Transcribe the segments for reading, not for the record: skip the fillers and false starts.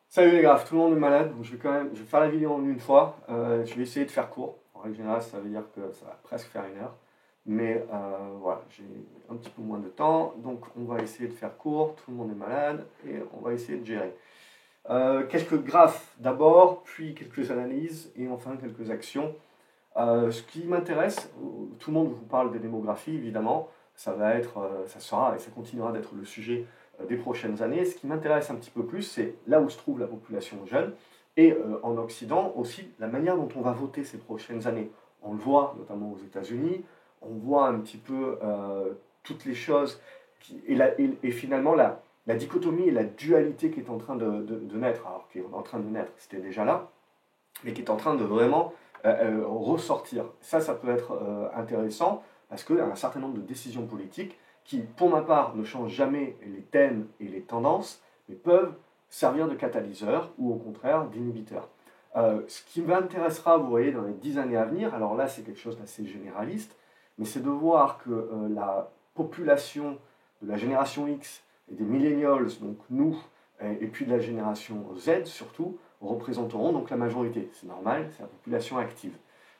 Salut les gars, tout le monde est malade, donc je vais faire la vidéo en une fois. Je vais essayer de faire court. En règle générale, ça veut dire que ça va presque faire une heure. Mais voilà, j'ai un petit peu moins de temps, donc on va essayer de faire court. Tout le monde est malade et on va essayer de gérer. Quelques graphes d'abord, puis quelques analyses et enfin quelques actions. Ce qui m'intéresse, tout le monde vous parle des démographies évidemment, ça sera et ça continuera d'être le sujet des prochaines années. Ce qui m'intéresse un petit peu plus, c'est là où se trouve la population jeune et en Occident aussi la manière dont on va voter ces prochaines années. On le voit notamment aux États-Unis, on voit un petit peu toutes les choses et finalement la dichotomie et la dualité qui est en train de naître, alors qui est en train de naître, c'était déjà là, mais qui est en train de vraiment ressortir. Ça peut être intéressant parce qu'il y a un certain nombre de décisions politiques qui, pour ma part, ne changent jamais les thèmes et les tendances, mais peuvent servir de catalyseur ou au contraire d'inhibiteur. Ce qui m'intéressera, vous voyez, dans les 10 années à venir, alors là c'est quelque chose d'assez généraliste, mais c'est de voir que la population de la génération X et des millennials, donc nous, et puis de la génération Z surtout, représenteront donc la majorité. C'est normal, c'est la population active.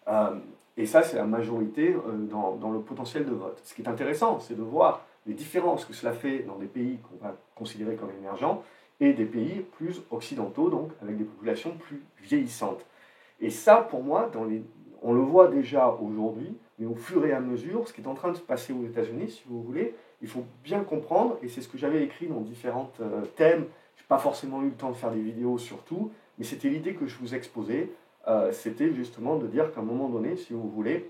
Euh, et ça, c'est la majorité dans le potentiel de vote. Ce qui est intéressant, c'est de voir les différences que cela fait dans des pays qu'on va considérer comme émergents et des pays plus occidentaux, donc avec des populations plus vieillissantes. Et ça, pour moi, on le voit déjà aujourd'hui, mais au fur et à mesure, ce qui est en train de se passer aux États-Unis, si vous voulez, il faut bien comprendre, et c'est ce que j'avais écrit dans différents thèmes. Je n'ai pas forcément eu le temps de faire des vidéos sur tout, mais c'était l'idée que je vous exposais. C'était justement de dire qu'à un moment donné, si vous voulez,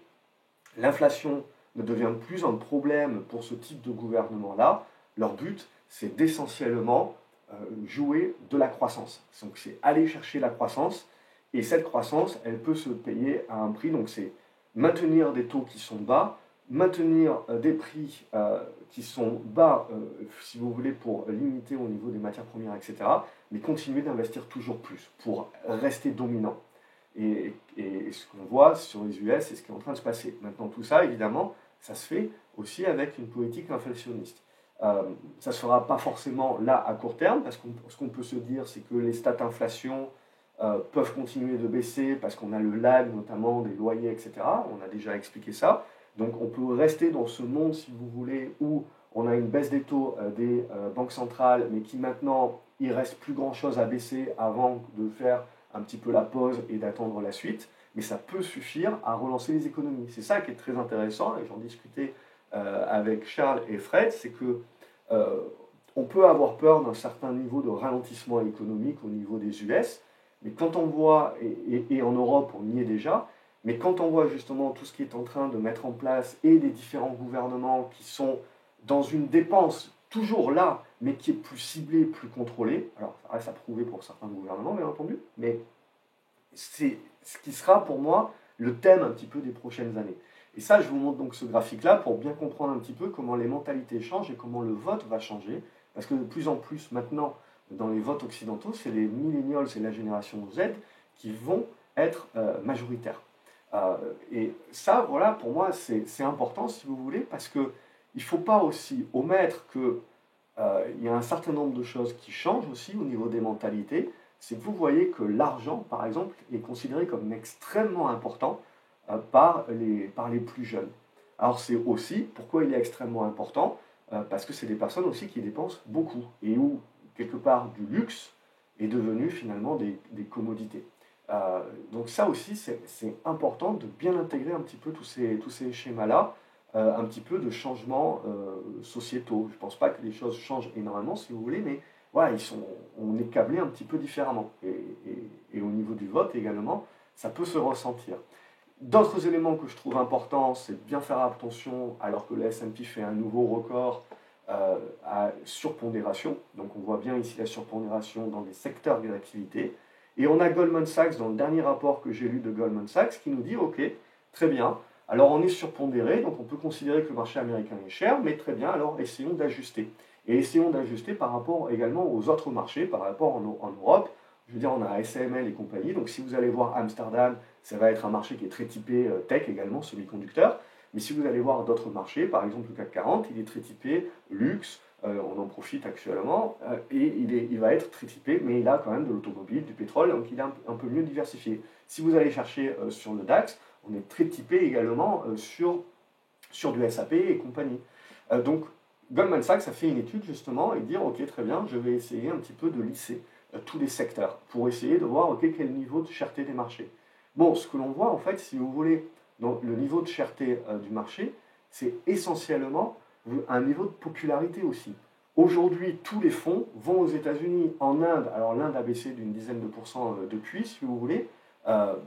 l'inflation ne devient plus un problème pour ce type de gouvernement-là. Leur but, c'est d'essentiellement jouer de la croissance. Donc c'est aller chercher la croissance, et cette croissance, elle peut se payer à un prix. Donc c'est maintenir des taux qui sont bas, maintenir des prix qui sont bas, si vous voulez, pour limiter au niveau des matières premières, etc., mais continuer d'investir toujours plus pour rester dominant. Et ce qu'on voit sur les US, c'est ce qui est en train de se passer. Maintenant, tout ça, évidemment, ça se fait aussi avec une politique inflationniste. Ça ne se fera pas forcément là à court terme, parce que ce qu'on peut se dire, c'est que les stats inflation peuvent continuer de baisser parce qu'on a le lag notamment des loyers, etc. On a déjà expliqué ça. Donc on peut rester dans ce monde, si vous voulez, où on a une baisse des taux des banques centrales, mais qui maintenant, il reste plus grand-chose à baisser avant de faire un petit peu la pause et d'attendre la suite. Mais ça peut suffire à relancer les économies. C'est ça qui est très intéressant, et j'en discutais avec Charles et Fred, c'est que euh, on peut avoir peur d'un certain niveau de ralentissement économique au niveau des US, mais quand on voit, et en Europe on y est déjà, mais quand on voit justement tout ce qui est en train de mettre en place et des différents gouvernements qui sont dans une dépense toujours là, mais qui est plus ciblée, plus contrôlée, alors ça reste à prouver pour certains gouvernements bien entendu, mais c'est ce qui sera pour moi le thème un petit peu des prochaines années. Et ça, je vous montre donc ce graphique-là pour bien comprendre un petit peu comment les mentalités changent et comment le vote va changer. Parce que de plus en plus maintenant, dans les votes occidentaux, c'est les millennials et la génération Z qui vont être majoritaires. Euh, et ça, voilà, pour moi, c'est important, si vous voulez, parce qu'il ne faut pas aussi omettre que il y a un certain nombre de choses qui changent aussi au niveau des mentalités. C'est que vous voyez que l'argent, par exemple, est considéré comme extrêmement important par les plus jeunes. Alors c'est aussi pourquoi il est extrêmement important, parce que c'est des personnes aussi qui dépensent beaucoup, et où, quelque part, du luxe est devenu finalement des commodités. Donc ça aussi, c'est important de bien intégrer un petit peu tous ces schémas-là, un petit peu de changements sociétaux. Je ne pense pas que les choses changent énormément, si vous voulez, mais voilà, on est câblé un petit peu différemment. Et au niveau du vote également, ça peut se ressentir. D'autres éléments que je trouve importants, c'est de bien faire attention, alors que le S&P fait un nouveau record à surpondération. Donc on voit bien ici la surpondération dans les secteurs d'activité. Et on a Goldman Sachs, dans le dernier rapport que j'ai lu de Goldman Sachs, qui nous dit, OK, très bien, alors on est surpondéré, donc on peut considérer que le marché américain est cher, mais très bien, alors essayons d'ajuster. Et essayons d'ajuster par rapport également aux autres marchés, par rapport en Europe. Je veux dire, on a ASML et compagnie, donc si vous allez voir Amsterdam, ça va être un marché qui est très typé tech également, semi-conducteur. Mais si vous allez voir d'autres marchés, par exemple le CAC 40, il est très typé luxe, on en profite actuellement, et il va être très typé, mais il a quand même de l'automobile, du pétrole, donc il est un peu mieux diversifié. Si vous allez chercher sur le DAX, on est très typé également sur du SAP et compagnie. Donc Goldman Sachs a fait une étude justement et dire ok très bien, je vais essayer un petit peu de lisser tous les secteurs pour essayer de voir ok quel niveau de cherté des marchés. Bon, ce que l'on voit en fait, si vous voulez, dans le niveau de cherté du marché, c'est essentiellement un niveau de popularité aussi. Aujourd'hui, tous les fonds vont aux États-Unis, en Inde. Alors l'Inde a baissé d'une dizaine de pourcents depuis, si vous voulez.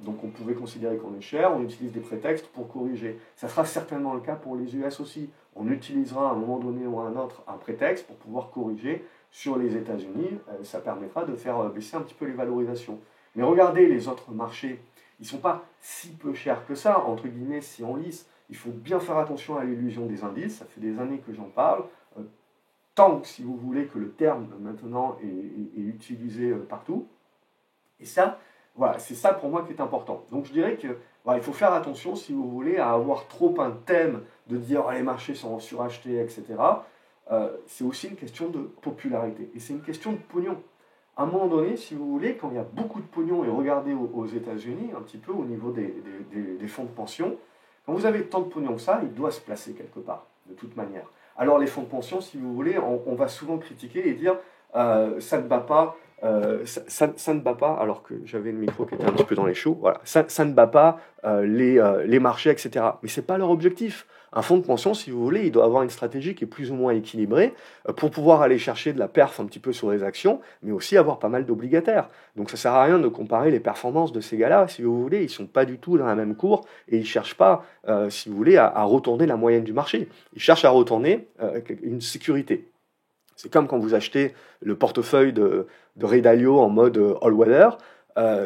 Donc on pouvait considérer qu'on est cher, on utilise des prétextes pour corriger. Ça sera certainement le cas pour les US aussi. On utilisera à un moment donné ou à un autre un prétexte pour pouvoir corriger sur les États-Unis. Ça permettra de faire baisser un petit peu les valorisations. Mais regardez les autres marchés, ils ne sont pas si peu chers que ça, entre guillemets, si on lisse. Il faut bien faire attention à l'illusion des indices, ça fait des années que j'en parle. Tant, si vous voulez, que le terme maintenant est utilisé partout. Et ça, voilà, c'est ça pour moi qui est important. Donc je dirais qu'il il faut faire attention, si vous voulez, à avoir trop un thème de dire les marchés sont surachetés, etc. C'est aussi une question de popularité. Et c'est une question de pognon. À un moment donné, si vous voulez, quand il y a beaucoup de pognon, et regardez aux États-Unis, un petit peu au niveau des fonds de pension, quand vous avez tant de pognon que ça, il doit se placer quelque part, de toute manière. Alors les fonds de pension, si vous voulez, on va souvent critiquer et dire ça ne bat pas, ça ne bat pas, alors que j'avais le micro qui était un petit peu dans les choux, voilà, ça ne bat pas les marchés, etc. Mais ce n'est pas leur objectif. Un fonds de pension, si vous voulez, il doit avoir une stratégie qui est plus ou moins équilibrée pour pouvoir aller chercher de la perf un petit peu sur les actions, mais aussi avoir pas mal d'obligataires. Donc ça ne sert à rien de comparer les performances de ces gars-là, si vous voulez, ils ne sont pas du tout dans la même cour et ils ne cherchent pas, si vous voulez, à retourner la moyenne du marché. Ils cherchent à retourner une sécurité. C'est comme quand vous achetez le portefeuille de Ray Dalio en mode all-weather,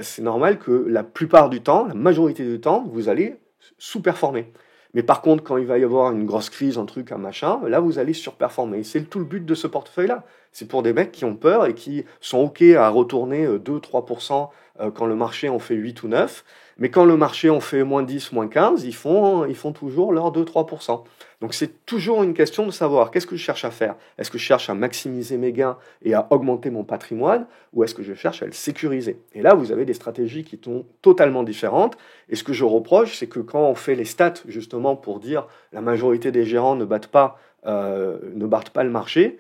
c'est normal que la plupart du temps, la majorité du temps, vous allez sous-performer. Mais par contre, quand il va y avoir une grosse crise, un truc, un machin, là, vous allez surperformer. Et c'est tout le but de ce portefeuille-là. C'est pour des mecs qui ont peur et qui sont OK à retourner 2-3% quand le marché en fait 8 ou 9. Mais quand le marché en fait moins 10, moins 15, ils font toujours leurs 2-3%. Donc c'est toujours une question de savoir qu'est-ce que je cherche à faire. Est-ce que je cherche à maximiser mes gains et à augmenter mon patrimoine ou est-ce que je cherche à le sécuriser? Et là, vous avez des stratégies qui sont totalement différentes. Et ce que je reproche, c'est que quand on fait les stats justement pour dire la majorité des gérants ne battent pas le marché,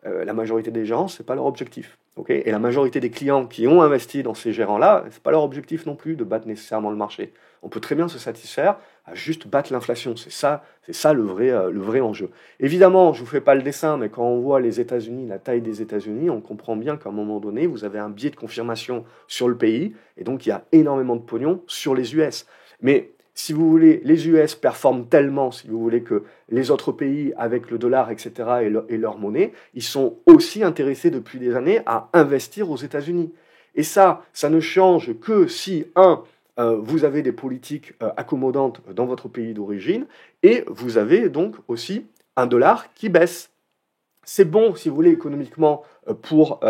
la majorité des gérants, ce n'est pas leur objectif. Okay, et la majorité des clients qui ont investi dans ces gérants-là, ce n'est pas leur objectif non plus de battre nécessairement le marché. On peut très bien se satisfaire à juste battre l'inflation. C'est ça le vrai enjeu. Évidemment, je ne vous fais pas le dessin, mais quand on voit les États-Unis, la taille des États-Unis, on comprend bien qu'à un moment donné, vous avez un biais de confirmation sur le pays, et donc il y a énormément de pognon sur les US. Mais si vous voulez, les US performent tellement, si vous voulez, que les autres pays, avec le dollar, etc., et leur monnaie, ils sont aussi intéressés depuis des années à investir aux États-Unis. Et ça ne change que si, vous avez des politiques accommodantes dans votre pays d'origine, et vous avez donc aussi un dollar qui baisse. C'est bon, si vous voulez, économiquement pour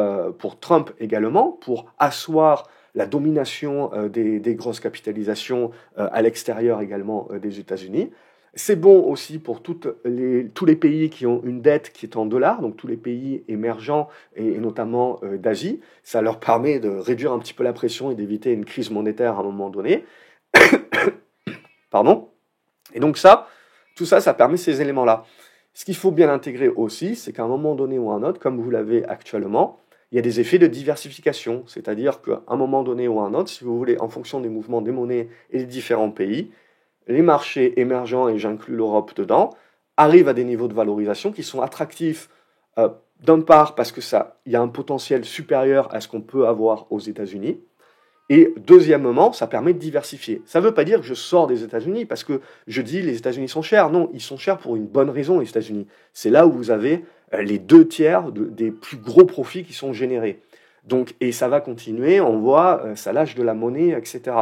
Trump également, pour asseoir la domination des grosses capitalisations à l'extérieur également des États-Unis. C'est bon aussi pour tous les pays qui ont une dette qui est en dollars, donc tous les pays émergents et notamment d'Asie. Ça leur permet de réduire un petit peu la pression et d'éviter une crise monétaire à un moment donné. Pardon. Et donc tout ça, ça permet ces éléments-là. Ce qu'il faut bien intégrer aussi, c'est qu'à un moment donné ou à un autre, comme vous l'avez actuellement, il y a des effets de diversification, c'est-à-dire qu'à un moment donné ou à un autre, si vous voulez, en fonction des mouvements des monnaies et des différents pays, les marchés émergents, et j'inclus l'Europe dedans, arrivent à des niveaux de valorisation qui sont attractifs, d'une part parce que il y a un potentiel supérieur à ce qu'on peut avoir aux États-Unis, et deuxièmement, ça permet de diversifier. Ça ne veut pas dire que je sors des États-Unis parce que je dis les États-Unis sont chers. Non, ils sont chers pour une bonne raison, les États-Unis. C'est là où vous avez les 2/3 des plus gros profits qui sont générés. Donc, et ça va continuer, on voit, ça lâche de la monnaie, etc.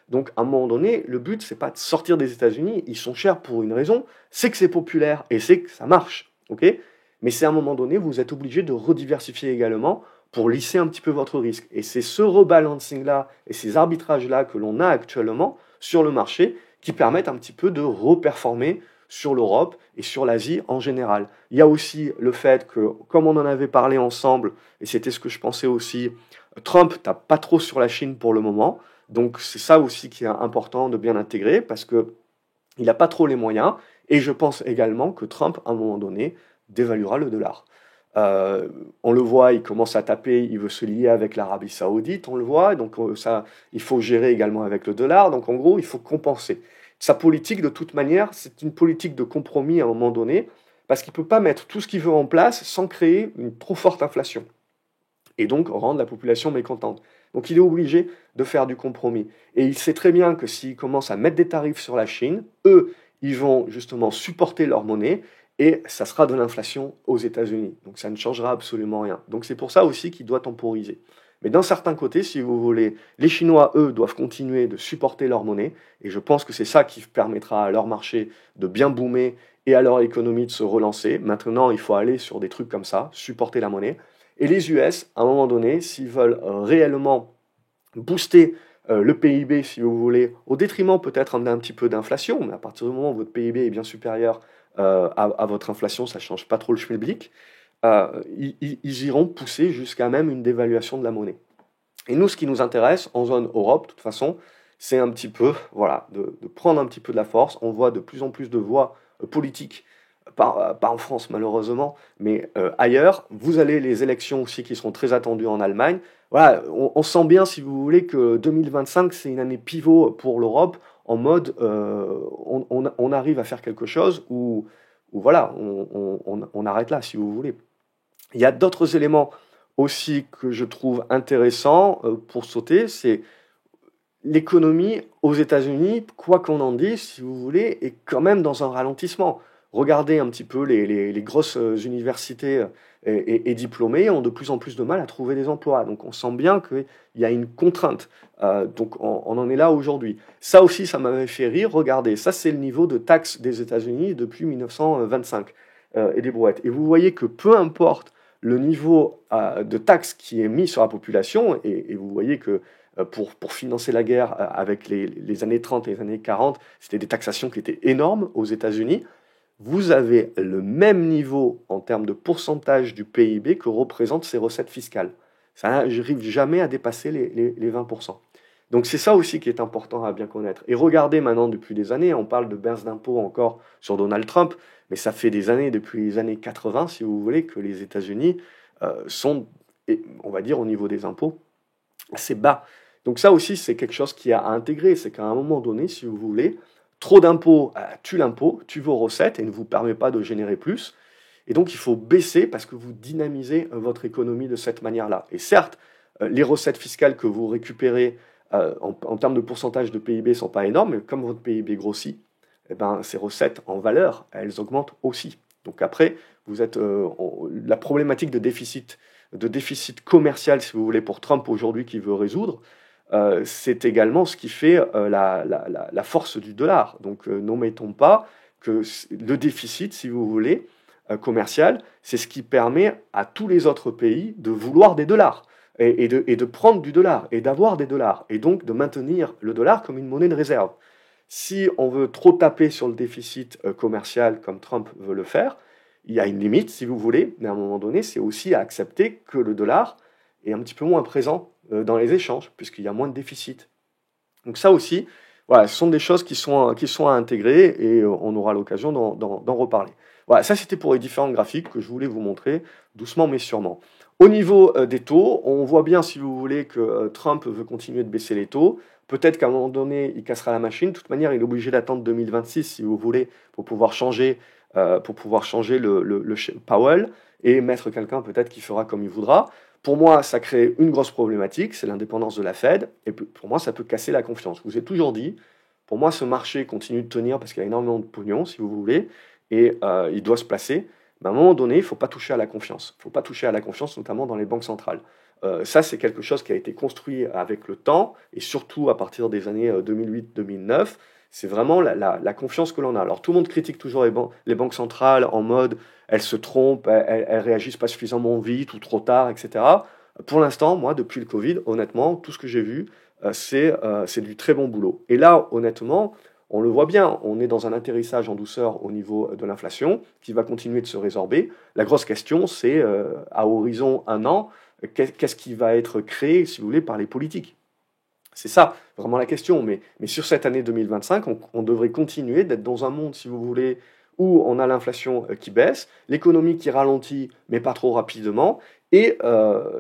Donc, à un moment donné, le but, c'est pas de sortir des États-Unis. Ils sont chers pour une raison, c'est que c'est populaire et c'est que ça marche. Okay, mais c'est à un moment donné, vous êtes obligé de rediversifier également pour lisser un petit peu votre risque. Et c'est ce rebalancing-là et ces arbitrages-là que l'on a actuellement sur le marché qui permettent un petit peu de reperformer sur l'Europe et sur l'Asie en général. Il y a aussi le fait que, comme on en avait parlé ensemble, et c'était ce que je pensais aussi, Trump tape pas trop sur la Chine pour le moment. Donc c'est ça aussi qui est important de bien intégrer parce que il n'a pas trop les moyens. Et je pense également que Trump, à un moment donné, dévaluera le dollar. Euh, on le voit, il commence à taper, il veut se lier avec l'Arabie Saoudite, on le voit, donc ça, il faut gérer également avec le dollar. Donc en gros, il faut compenser. Sa politique, de toute manière, c'est une politique de compromis à un moment donné, parce qu'il ne peut pas mettre tout ce qu'il veut en place sans créer une trop forte inflation et donc rendre la population mécontente. Donc il est obligé de faire du compromis. Et il sait très bien que s'il commence à mettre des tarifs sur la Chine, eux, ils vont justement supporter leur monnaie et ça sera de l'inflation aux États-Unis. Donc ça ne changera absolument rien. Donc c'est pour ça aussi qu'il doit temporiser. Mais d'un certain côté, si vous voulez, les Chinois, eux, doivent continuer de supporter leur monnaie, et je pense que c'est ça qui permettra à leur marché de bien boomer et à leur économie de se relancer. Maintenant, il faut aller sur des trucs comme ça, supporter la monnaie. Et les US, à un moment donné, s'ils veulent réellement booster le PIB, si vous voulez, au détriment peut-être d'un petit peu d'inflation, mais à partir du moment où votre PIB est bien supérieur à votre inflation, ça ne change pas trop le schmilblick, ils iront pousser jusqu'à même une dévaluation de la monnaie. Et nous, ce qui nous intéresse en zone Europe, de toute façon, c'est un petit peu, voilà, de prendre un petit peu de la force. On voit de plus en plus de voix politiques, pas en France malheureusement, mais ailleurs. Vous avez les élections aussi qui seront très attendues en Allemagne. Voilà, on sent bien, si vous voulez, que 2025, c'est une année pivot pour l'Europe, en mode, on arrive à faire quelque chose où voilà, on arrête là, si vous voulez. Il y a d'autres éléments aussi que je trouve intéressants pour sauter, c'est l'économie aux États-Unis, quoi qu'on en dise, si vous voulez, est quand même dans un ralentissement. Regardez un petit peu les grosses universités et diplômés ont de plus en plus de mal à trouver des emplois. Donc on sent bien qu'il y a une contrainte. Donc on en est là aujourd'hui. Ça aussi, ça m'avait fait rire. Regardez, ça c'est le niveau de taxes des États-Unis depuis 1925 et des brouettes. Et vous voyez que peu importe le niveau de taxes qui est mis sur la population, et vous voyez que pour financer la guerre avec les années 30 et les années 40, c'était des taxations qui étaient énormes aux États-Unis. Vous avez le même niveau en termes de pourcentage du PIB que représentent ces recettes fiscales. Ça n'arrive jamais à dépasser les 20%. Donc c'est ça aussi qui est important à bien connaître. Et regardez maintenant depuis des années, on parle de baisse d'impôts encore sur Donald Trump, mais ça fait des années, depuis les années 80, si vous voulez, que les États-Unis sont, on va dire, au niveau des impôts, assez bas. Donc ça aussi, c'est quelque chose qui a à intégrer. C'est qu'à un moment donné, si vous voulez, trop d'impôts tue l'impôt, tue vos recettes et ne vous permet pas de générer plus. Et donc, il faut baisser parce que vous dynamisez votre économie de cette manière-là. Et certes, les recettes fiscales que vous récupérez en termes de pourcentage de PIB ne sont pas énormes, mais comme votre PIB grossit, eh ben, ces recettes en valeur, elles augmentent aussi. Donc après, vous êtes la problématique de déficit commercial, si vous voulez, pour Trump aujourd'hui qui veut résoudre, c'est également ce qui fait la force du dollar. Donc n'omettons pas que le déficit, si vous voulez, commercial, c'est ce qui permet à tous les autres pays de vouloir des dollars et de prendre du dollar et d'avoir des dollars et donc de maintenir le dollar comme une monnaie de réserve. Si on veut trop taper sur le déficit commercial comme Trump veut le faire, il y a une limite, si vous voulez, mais à un moment donné, c'est aussi à accepter que le dollar est un petit peu moins présent dans les échanges, puisqu'il y a moins de déficit. Donc ça aussi, voilà, ce sont des choses qui sont à intégrer et on aura l'occasion d'en reparler. Voilà, ça c'était pour les différents graphiques que je voulais vous montrer, doucement mais sûrement. Au niveau des taux, on voit bien, si vous voulez, que Trump veut continuer de baisser les taux. Peut-être qu'à un moment donné, il cassera la machine. De toute manière, il est obligé d'attendre 2026, si vous voulez, pour pouvoir changer le Powell et mettre quelqu'un peut-être qui fera comme il voudra. Pour moi, ça crée une grosse problématique, c'est l'indépendance de la Fed, et pour moi, ça peut casser la confiance. Je vous ai toujours dit, pour moi, ce marché continue de tenir parce qu'il y a énormément de pognon, si vous voulez, et il doit se placer. Mais à un moment donné, il ne faut pas toucher à la confiance. Il ne faut pas toucher à la confiance, notamment dans les banques centrales. Ça, c'est quelque chose qui a été construit avec le temps, et surtout à partir des années 2008-2009. C'est vraiment la confiance que l'on a. Alors tout le monde critique toujours les banques centrales en mode elles se trompent, elles réagissent pas suffisamment vite ou trop tard, etc. Pour l'instant, moi, depuis le Covid, honnêtement, tout ce que j'ai vu, c'est du très bon boulot. Et là, honnêtement, on le voit bien, on est dans un atterrissage en douceur au niveau de l'inflation qui va continuer de se résorber. La grosse question, c'est à horizon 1 an, qu'est-ce qui va être créé, si vous voulez, par les politiques? C'est ça, vraiment la question. Mais sur cette année 2025, on devrait continuer d'être dans un monde, si vous voulez, où on a l'inflation qui baisse, l'économie qui ralentit, mais pas trop rapidement, et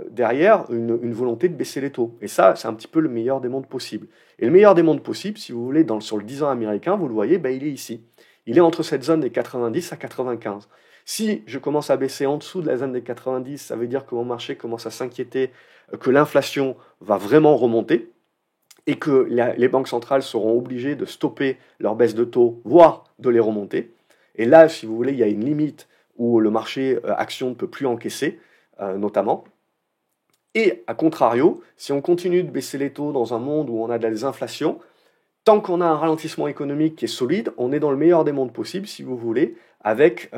derrière, une volonté de baisser les taux. Et ça, c'est un petit peu le meilleur des mondes possibles. Et le meilleur des mondes possibles, si vous voulez, sur le 10 ans américain, vous le voyez, ben, il est ici. Il est entre cette zone des 90 à 95. Si je commence à baisser en dessous de la zone des 90, ça veut dire que mon marché commence à s'inquiéter que l'inflation va vraiment remonter, et que les banques centrales seront obligées de stopper leur baisse de taux, voire de les remonter. Et là, si vous voulez, il y a une limite où le marché action ne peut plus encaisser, notamment. Et à contrario, si on continue de baisser les taux dans un monde où on a des inflations, tant qu'on a un ralentissement économique qui est solide, on est dans le meilleur des mondes possibles, si vous voulez, avec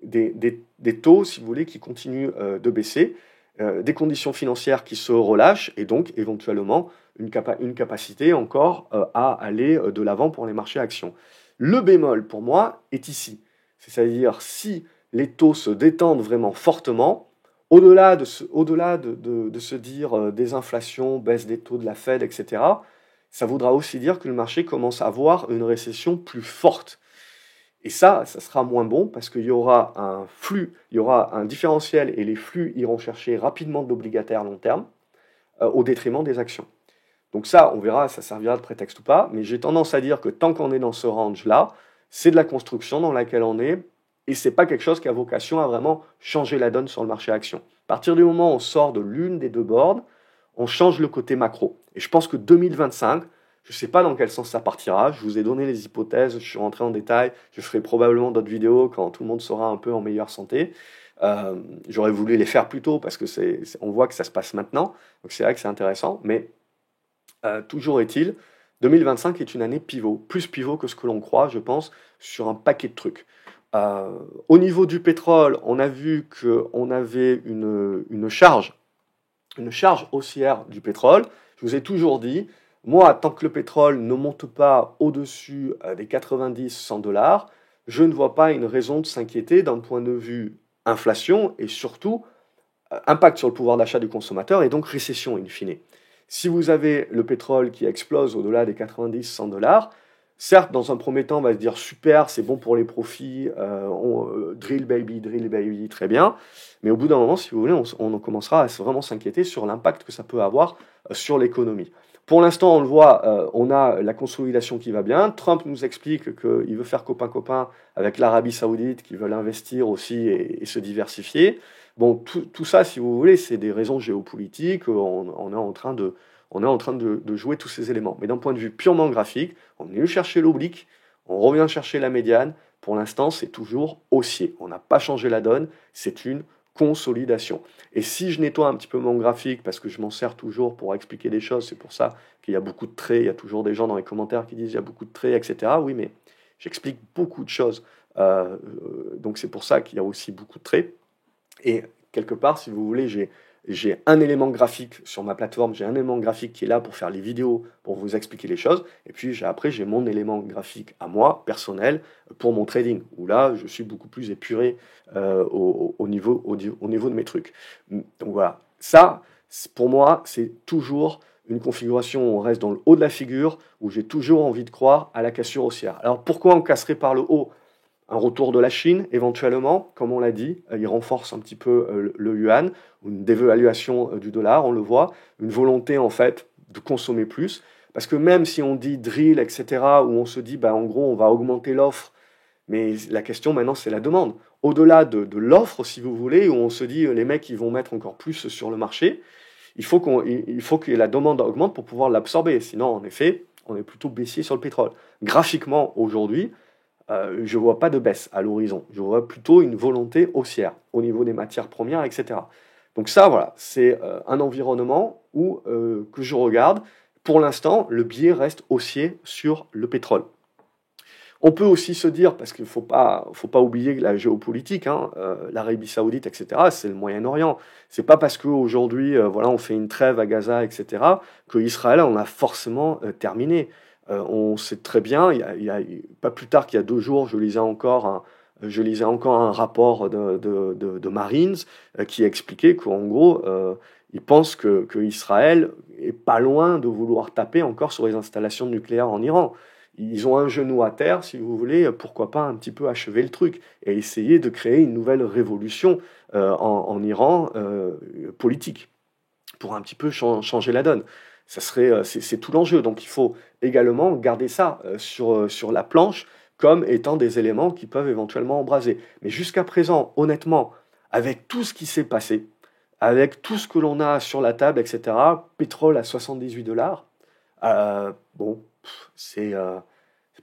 des taux, si vous voulez, qui continuent de baisser, des conditions financières qui se relâchent, et donc éventuellement une capacité encore à aller de l'avant pour les marchés actions. Le bémol, pour moi, est ici. C'est-à-dire, si les taux se détendent vraiment fortement, au-delà de se dire désinflation, baisse des taux de la Fed, etc., ça voudra aussi dire que le marché commence à avoir une récession plus forte. Et ça sera moins bon parce qu'il y aura un flux, il y aura un différentiel et les flux iront chercher rapidement de l'obligataire long terme au détriment des actions. Donc ça, on verra, ça servira de prétexte ou pas, mais j'ai tendance à dire que tant qu'on est dans ce range-là, c'est de la construction dans laquelle on est, et c'est pas quelque chose qui a vocation à vraiment changer la donne sur le marché action. À partir du moment où on sort de l'une des deux boards, on change le côté macro. Et je pense que 2025, je ne sais pas dans quel sens ça partira, je vous ai donné les hypothèses, je suis rentré en détail, je ferai probablement d'autres vidéos quand tout le monde sera un peu en meilleure santé. J'aurais voulu les faire plus tôt parce que on voit que ça se passe maintenant, donc c'est vrai que c'est intéressant, mais toujours est-il, 2025 est une année pivot, plus pivot que ce que l'on croit, je pense, sur un paquet de trucs. Au niveau du pétrole, on a vu qu'on avait une charge haussière du pétrole. Je vous ai toujours dit, moi, tant que le pétrole ne monte pas au-dessus des 90-100 $, je ne vois pas une raison de s'inquiéter d'un point de vue inflation et surtout impact sur le pouvoir d'achat du consommateur et donc récession in fine. Si vous avez le pétrole qui explose au-delà des 90-100 $, certes, dans un premier temps, on va se dire super, c'est bon pour les profits, drill baby, très bien. Mais au bout d'un moment, si vous voulez, on commencera à vraiment s'inquiéter sur l'impact que ça peut avoir sur l'économie. Pour l'instant, on le voit, on a la consolidation qui va bien. Trump nous explique qu'il veut faire copain-copain avec l'Arabie Saoudite, qui veulent investir aussi et se diversifier. Bon, tout ça, si vous voulez, c'est des raisons géopolitiques. On est en train de jouer tous ces éléments. Mais d'un point de vue purement graphique, on est allé chercher l'oblique, on revient chercher la médiane. Pour l'instant, c'est toujours haussier. On n'a pas changé la donne, c'est une consolidation. Et si je nettoie un petit peu mon graphique, parce que je m'en sers toujours pour expliquer des choses, c'est pour ça qu'il y a beaucoup de traits, il y a toujours des gens dans les commentaires qui disent il y a beaucoup de traits, etc. Oui, mais j'explique beaucoup de choses. Donc c'est pour ça qu'il y a aussi beaucoup de traits. Et quelque part, si vous voulez, j'ai un élément graphique sur ma plateforme, j'ai un élément graphique qui est là pour faire les vidéos, pour vous expliquer les choses, et puis après j'ai mon élément graphique à moi, personnel, pour mon trading, où là je suis beaucoup plus épuré au niveau de mes trucs. Donc voilà, ça pour moi c'est toujours une configuration où on reste dans le haut de la figure, où j'ai toujours envie de croire à la cassure haussière. Alors pourquoi on casserait par le haut ? Un retour de la Chine, éventuellement, comme on l'a dit, il renforce un petit peu le yuan, une dévaluation du dollar, on le voit, une volonté en fait de consommer plus, parce que même si on dit drill, etc., où on se dit, en gros, on va augmenter l'offre, mais la question maintenant, c'est la demande. Au-delà de l'offre, si vous voulez, où on se dit, les mecs, ils vont mettre encore plus sur le marché, il faut que la demande augmente pour pouvoir l'absorber, sinon, en effet, on est plutôt baissier sur le pétrole. Graphiquement, aujourd'hui, je ne vois pas de baisse à l'horizon. Je vois plutôt une volonté haussière au niveau des matières premières, etc. Donc ça, voilà, c'est un environnement que je regarde. Pour l'instant, le biais reste haussier sur le pétrole. On peut aussi se dire, parce qu'il ne faut pas oublier la géopolitique, l'Arabie Saoudite, etc., c'est le Moyen-Orient. C'est pas parce qu'aujourd'hui, on fait une trêve à Gaza, etc., qu'Israël, on a forcément terminé. On sait très bien, pas plus tard qu'il y a 2 jours, je lisais encore un rapport de Marines qui expliquait qu'en gros, ils pensent que Israël est pas loin de vouloir taper encore sur les installations nucléaires en Iran. Ils ont un genou à terre, si vous voulez, pourquoi pas un petit peu achever le truc et essayer de créer une nouvelle révolution en Iran politique pour un petit peu changer la donne. C'est tout l'enjeu. Donc il faut également garder ça sur la planche comme étant des éléments qui peuvent éventuellement embraser. Mais jusqu'à présent, honnêtement, avec tout ce qui s'est passé, avec tout ce que l'on a sur la table, etc., pétrole à 78 dollars, bon, c'est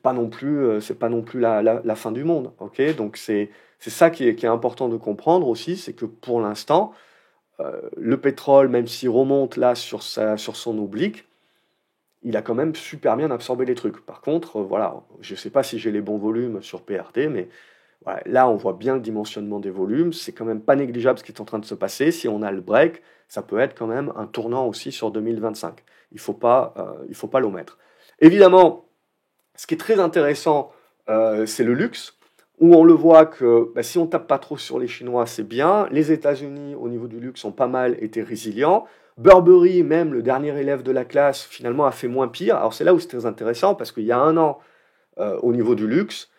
pas non plus, la fin du monde. Ok, donc c'est ça qui est important de comprendre aussi, c'est que pour l'instant, le pétrole, même s'il remonte là sur son oblique, il a quand même super bien absorbé les trucs. Par contre, voilà, je ne sais pas si j'ai les bons volumes sur PRT, mais voilà, là on voit bien le dimensionnement des volumes. C'est quand même pas négligeable ce qui est en train de se passer. Si on a le break, ça peut être quand même un tournant aussi sur 2025. Il faut pas l'omettre. Évidemment, ce qui est très intéressant, c'est le luxe, où on le voit que si on tape pas trop sur les Chinois, c'est bien. Les États-Unis, au niveau du luxe, ont pas mal été résilients. Burberry, même le dernier élève de la classe, finalement a fait moins pire. Alors c'est là où c'est très intéressant, parce qu'il y a un an, au niveau du luxe,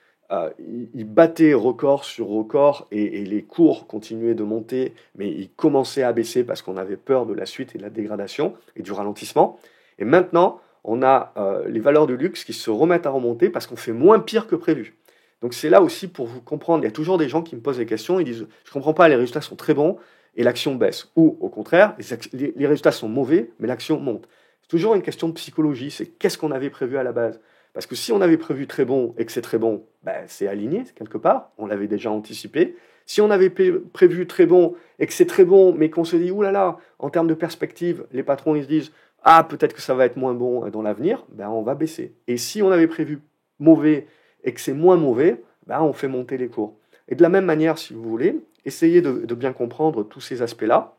il battait record sur record et les cours continuaient de monter, mais ils commençaient à baisser parce qu'on avait peur de la suite et de la dégradation et du ralentissement. Et maintenant, on a les valeurs du luxe qui se remettent à remonter parce qu'on fait moins pire que prévu. Donc c'est là aussi pour vous comprendre, il y a toujours des gens qui me posent des questions, ils disent « je comprends pas, les résultats sont très bons et l'action baisse ». Ou au contraire, les résultats sont mauvais mais l'action monte. C'est toujours une question de psychologie, c'est qu'est-ce qu'on avait prévu à la base. Parce que si on avait prévu très bon et que c'est très bon, c'est aligné quelque part, on l'avait déjà anticipé. Si on avait prévu très bon et que c'est très bon mais qu'on se dit « ouh là là, en termes de perspective, les patrons ils se disent « ah peut-être que ça va être moins bon dans l'avenir », on va baisser. Et si on avait prévu mauvais et que c'est moins mauvais, on fait monter les cours. Et de la même manière, si vous voulez, essayez de bien comprendre tous ces aspects-là,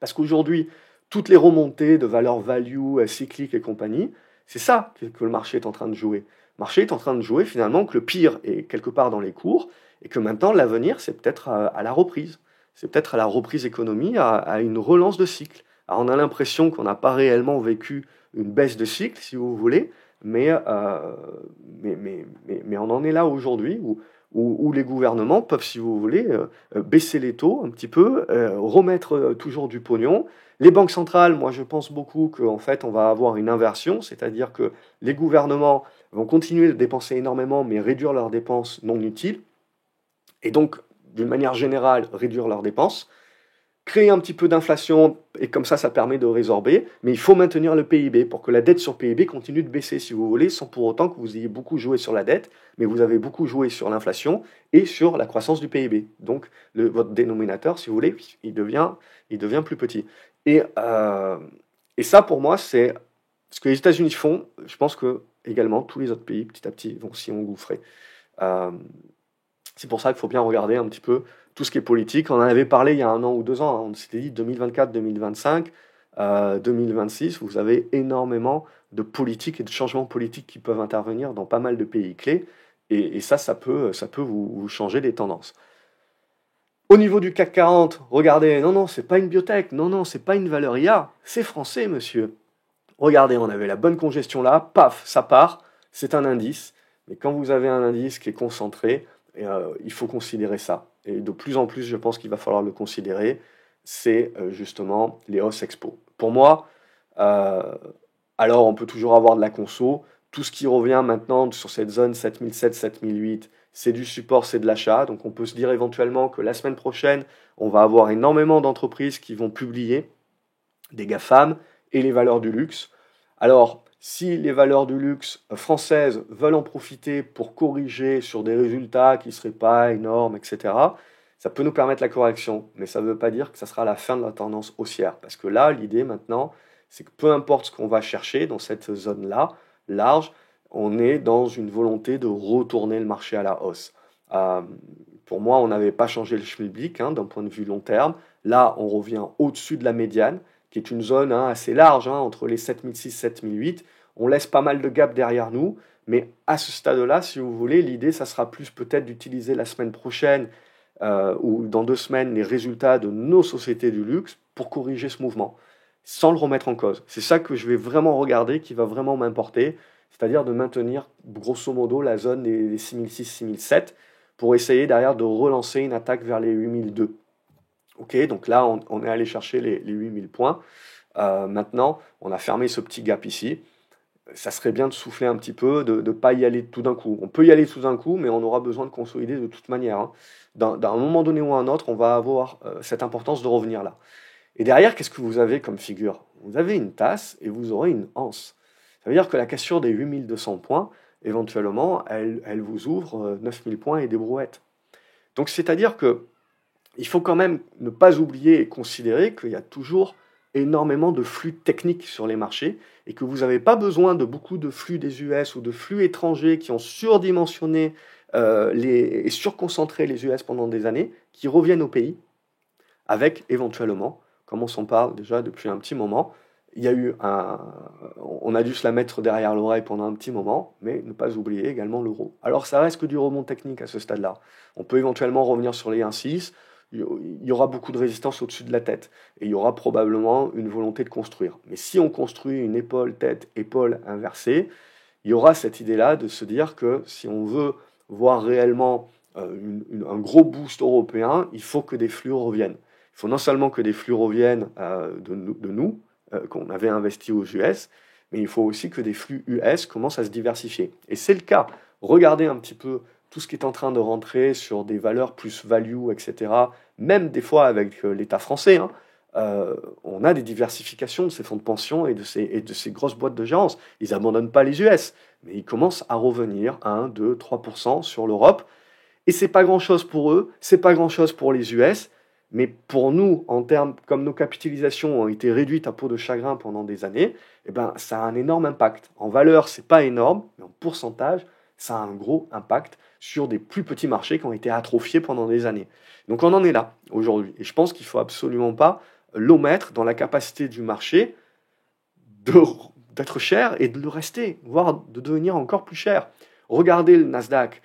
parce qu'aujourd'hui, toutes les remontées de valeur value, cyclique et compagnie, c'est ça que le marché est en train de jouer. Le marché est en train de jouer finalement que le pire est quelque part dans les cours, et que maintenant l'avenir, c'est peut-être à la reprise. C'est peut-être à la reprise économie, à une relance de cycle. Alors on a l'impression qu'on n'a pas réellement vécu une baisse de cycle, si vous voulez, mais on en est là aujourd'hui où les gouvernements peuvent, si vous voulez, baisser les taux un petit peu, remettre toujours du pognon. Les banques centrales, moi je pense beaucoup qu'en fait on va avoir une inversion, c'est-à-dire que les gouvernements vont continuer de dépenser énormément mais réduire leurs dépenses non utiles, et donc d'une manière générale réduire leurs dépenses, créer un petit peu d'inflation, et comme ça permet de résorber, mais il faut maintenir le PIB pour que la dette sur PIB continue de baisser, si vous voulez, sans pour autant que vous ayez beaucoup joué sur la dette, mais vous avez beaucoup joué sur l'inflation et sur la croissance du PIB. Donc votre dénominateur, si vous voulez, il devient plus petit. Et ça, pour moi, c'est ce que les États-Unis font. Je pense que également tous les autres pays, petit à petit, vont s'y engouffrer. C'est pour ça qu'il faut bien regarder un petit peu tout ce qui est politique. On en avait parlé il y a 1 an ou 2 ans. On s'était dit 2024, 2025, 2026. Vous avez énormément de politiques et de changements politiques qui peuvent intervenir dans pas mal de pays clés. Et ça peut vous changer des tendances. Au niveau du CAC 40, regardez, non, c'est pas une biotech, non, c'est pas une valeur IA, c'est français, monsieur. Regardez, on avait la bonne congestion là, paf, ça part, c'est un indice. Mais quand vous avez un indice qui est concentré, il faut considérer ça. Et de plus en plus, je pense qu'il va falloir le considérer, c'est justement les hausses expo. Pour moi, alors on peut toujours avoir de la conso. Tout ce qui revient maintenant sur cette zone 7007, 7008, c'est du support, c'est de l'achat. Donc on peut se dire éventuellement que la semaine prochaine, on va avoir énormément d'entreprises qui vont publier des GAFAM et les valeurs du luxe. Alors, si les valeurs du luxe françaises veulent en profiter pour corriger sur des résultats qui ne seraient pas énormes, etc., ça peut nous permettre la correction. Mais ça ne veut pas dire que ça sera la fin de la tendance haussière. Parce que là, l'idée maintenant, c'est que peu importe ce qu'on va chercher dans cette zone-là, large, on est dans une volonté de retourner le marché à la hausse. Pour moi, on n'avait pas changé le schmilblick d'un point de vue long terme. Là, on revient au-dessus de la médiane, qui est une zone assez large, entre les 7006 et 7008. On laisse pas mal de gap derrière nous, mais à ce stade-là, si vous voulez, l'idée, ça sera plus peut-être d'utiliser la semaine prochaine ou dans 2 semaines les résultats de nos sociétés du luxe pour corriger ce mouvement, sans le remettre en cause. C'est ça que je vais vraiment regarder, qui va vraiment m'importer, c'est-à-dire de maintenir grosso modo la zone des 6006-6007 pour essayer derrière de relancer une attaque vers les 8002. Ok, donc là, on est allé chercher les 8000 points. Maintenant, on a fermé ce petit gap ici. Ça serait bien de souffler un petit peu, de ne pas y aller tout d'un coup. On peut y aller tout d'un coup, mais on aura besoin de consolider de toute manière, hein. D'un moment donné ou à un autre, on va avoir cette importance de revenir là. Et derrière, qu'est-ce que vous avez comme figure? Vous avez une tasse et vous aurez une anse. Ça veut dire que la cassure des 8200 points, éventuellement, elle vous ouvre 9000 points et des brouettes. Donc c'est-à-dire que il faut quand même ne pas oublier et considérer qu'il y a toujours énormément de flux techniques sur les marchés et que vous n'avez pas besoin de beaucoup de flux des US ou de flux étrangers qui ont surdimensionné et surconcentré les US pendant des années, qui reviennent au pays avec éventuellement, comme on s'en parle déjà depuis un petit moment, on a dû se la mettre derrière l'oreille pendant un petit moment, mais ne pas oublier également l'euro. Alors ça reste que du rebond technique à ce stade-là. On peut éventuellement revenir sur les 1,6, il y aura beaucoup de résistance au-dessus de la tête, et il y aura probablement une volonté de construire. Mais si on construit une épaule-tête, épaule inversée, il y aura cette idée-là de se dire que si on veut voir réellement un gros boost européen, il faut que des flux reviennent. Il faut non seulement que des flux reviennent de nous, qu'on avait investi aux US, mais il faut aussi que des flux US commencent à se diversifier. Et c'est le cas. Regardez un petit peu tout ce qui est en train de rentrer sur des valeurs plus value, etc. Même des fois avec l'État français, hein, on a des diversifications de ces fonds de pension et de ces grosses boîtes de gérance. Ils n'abandonnent pas les US, mais ils commencent à revenir à 1, 2, 3% sur l'Europe. Et c'est pas grand-chose pour eux, c'est pas grand-chose pour les US, mais pour nous, en termes, comme nos capitalisations ont été réduites à peau de chagrin pendant des années, eh ben, ça a un énorme impact. En valeur, c'est pas énorme, mais en pourcentage, ça a un gros impact sur des plus petits marchés qui ont été atrophiés pendant des années. Donc on en est là aujourd'hui. Et je pense qu'il ne faut absolument pas l'omettre dans la capacité du marché d'être cher et de le rester, voire de devenir encore plus cher. Regardez le Nasdaq.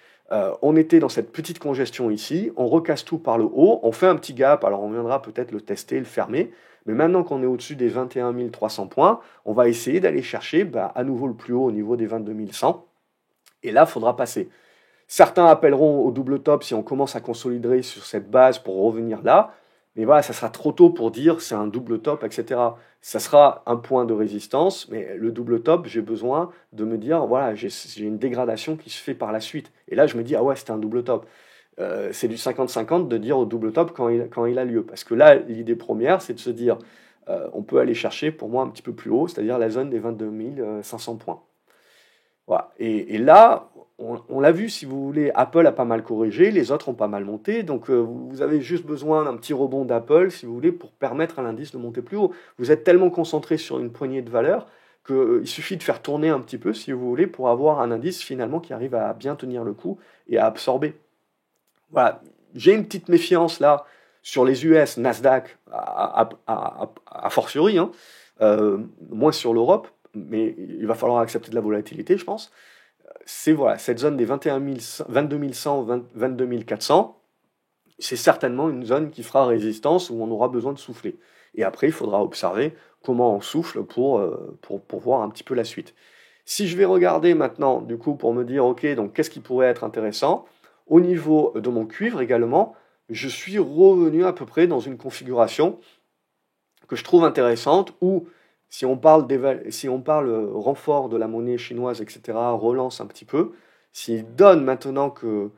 On était dans cette petite congestion ici, on recasse tout par le haut, on fait un petit gap, alors on viendra peut-être le tester, le fermer, mais maintenant qu'on est au-dessus des 21 300 points, on va essayer d'aller chercher à nouveau le plus haut au niveau des 22 100, et là, il faudra passer. Certains appelleront au double top si on commence à consolider sur cette base pour revenir là, mais voilà, ça sera trop tôt pour dire c'est un double top, etc. Ça sera un point de résistance, mais le double top, j'ai besoin de me dire, voilà, j'ai une dégradation qui se fait par la suite. Et là, je me dis, ah ouais, c'était un double top. C'est du 50-50 de dire au double top quand il a lieu. Parce que là, l'idée première, c'est de se dire, on peut aller chercher pour moi un petit peu plus haut, c'est-à-dire la zone des 22 500 points. Voilà. Et là, on l'a vu, si vous voulez, Apple a pas mal corrigé, les autres ont pas mal monté, donc vous avez juste besoin d'un petit rebond d'Apple, si vous voulez, pour permettre à l'indice de monter plus haut. Vous êtes tellement concentré sur une poignée de valeurs qu'il suffit de faire tourner un petit peu, si vous voulez, pour avoir un indice finalement qui arrive à bien tenir le coup et à absorber. Voilà, j'ai une petite méfiance là sur les US, Nasdaq, à fortiori, hein, moins sur l'Europe, mais il va falloir accepter de la volatilité, je pense. C'est voilà, cette zone des 22 100, 22 400, c'est certainement une zone qui fera résistance où on aura besoin de souffler. Et après, il faudra observer comment on souffle pour voir un petit peu la suite. Si je vais regarder maintenant, du coup, pour me dire, ok, donc qu'est-ce qui pourrait être intéressant, au niveau de mon cuivre également, je suis revenu à peu près dans une configuration que je trouve intéressante où si on parle renfort de la monnaie chinoise, etc., relance un petit peu, s'il donne maintenant que...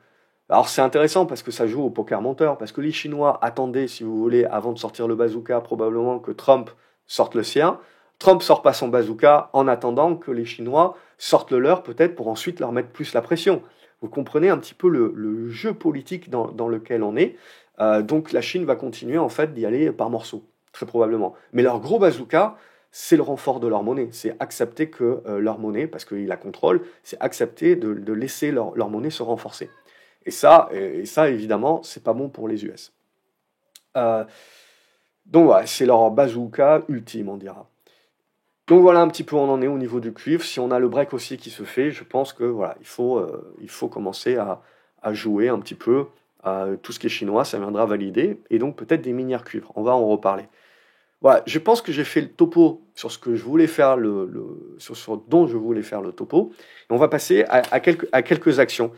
Alors c'est intéressant parce que ça joue au poker menteur, parce que les Chinois attendaient, si vous voulez, avant de sortir le bazooka, probablement que Trump sorte le sien. Trump sort pas son bazooka en attendant que les Chinois sortent le leur, peut-être pour ensuite leur mettre plus la pression. Vous comprenez un petit peu le jeu politique dans lequel on est. Donc la Chine va continuer en fait d'y aller par morceaux, très probablement. Mais leur gros bazooka, c'est le renfort de leur monnaie. C'est accepter que leur monnaie, parce qu'ils la contrôlent, c'est accepter de laisser leur monnaie se renforcer. Et ça, évidemment, c'est pas bon pour les US. Donc voilà, c'est leur bazooka ultime, on dira. Donc voilà un petit peu où on en est au niveau du cuivre. Si on a le break aussi qui se fait, je pense que voilà, il faut commencer à jouer un petit peu. Tout ce qui est chinois, ça viendra valider. Et donc peut-être des minières cuivre. On va en reparler. Voilà, je pense que j'ai fait le topo sur ce que je voulais faire, sur ce dont je voulais faire le topo. Et on va passer à quelques actions.